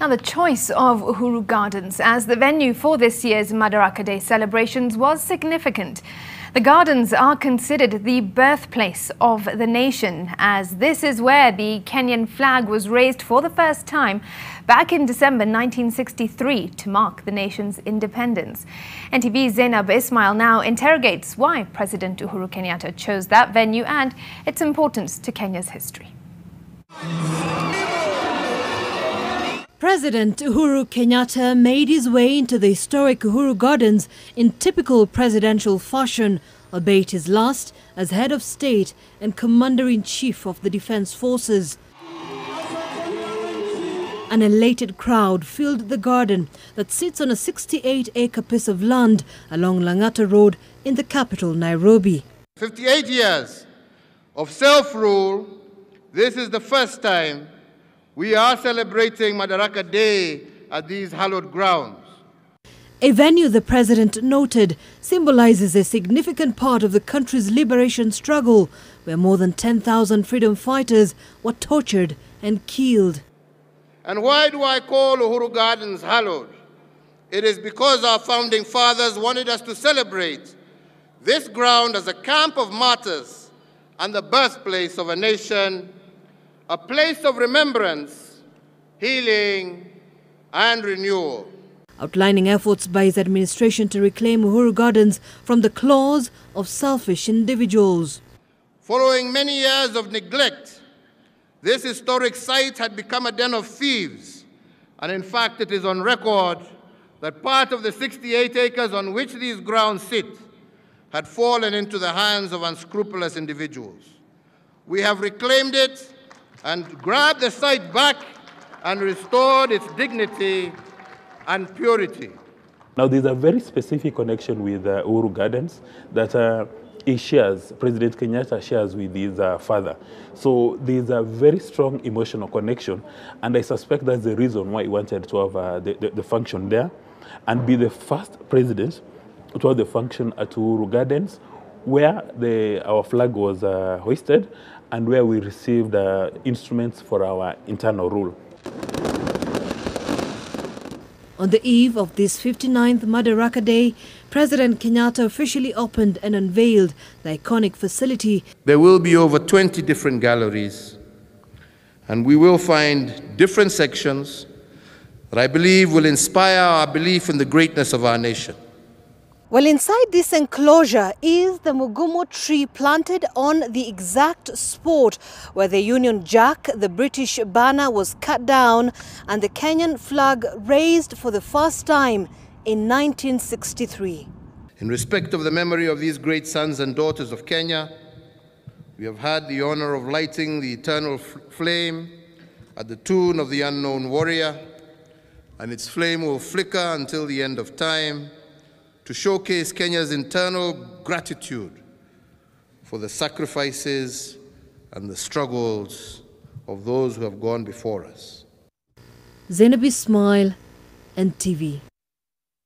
Now, the choice of Uhuru Gardens as the venue for this year's Madaraka Day celebrations was significant. The gardens are considered the birthplace of the nation, as this is where the Kenyan flag was raised for the first time back in December 1963 to mark the nation's independence. NTV's Zainab Ismail now interrogates why President Uhuru Kenyatta chose that venue and its importance to Kenya's history. President Uhuru Kenyatta made his way into the historic Uhuru Gardens in typical presidential fashion, albeit his last as head of state and commander-in-chief of the defense forces. An elated crowd filled the garden that sits on a 68-acre piece of land along Lang'ata Road in the capital, Nairobi. 58 years of self-rule, this is the first time we are celebrating Madaraka Day at these hallowed grounds. A venue, the president noted, symbolizes a significant part of the country's liberation struggle, where more than 10,000 freedom fighters were tortured and killed. And why do I call Uhuru Gardens hallowed? It is because our founding fathers wanted us to celebrate this ground as a camp of martyrs and the birthplace of a nation, a place of remembrance, healing, and renewal. Outlining efforts by his administration to reclaim Uhuru Gardens from the claws of selfish individuals. Following many years of neglect, this historic site had become a den of thieves. And in fact, it is on record that part of the 68 acres on which these grounds sit had fallen into the hands of unscrupulous individuals. We have reclaimed it and grabbed the site back and restored its dignity and purity. Now, there's a very specific connection with Uhuru Gardens that he shares, President Kenyatta shares with his father. So there's a very strong emotional connection, and I suspect that's the reason why he wanted to have the function there and be the first president to have the function at Uhuru Gardens, where our flag was hoisted and where we received instruments for our internal rule. On the eve of this 59th Madaraka Day, President Kenyatta officially opened and unveiled the iconic facility. There will be over 20 different galleries, and we will find different sections that I believe will inspire our belief in the greatness of our nation. Well, inside this enclosure is the Mugumo tree planted on the exact spot where the Union Jack, the British banner, was cut down and the Kenyan flag raised for the first time in 1963. In respect of the memory of these great sons and daughters of Kenya, we have had the honor of lighting the eternal flame at the tomb of the unknown warrior, and its flame will flicker until the end of time, to showcase Kenya's internal gratitude for the sacrifices and the struggles of those who have gone before us. Zainab Ismail, NTV.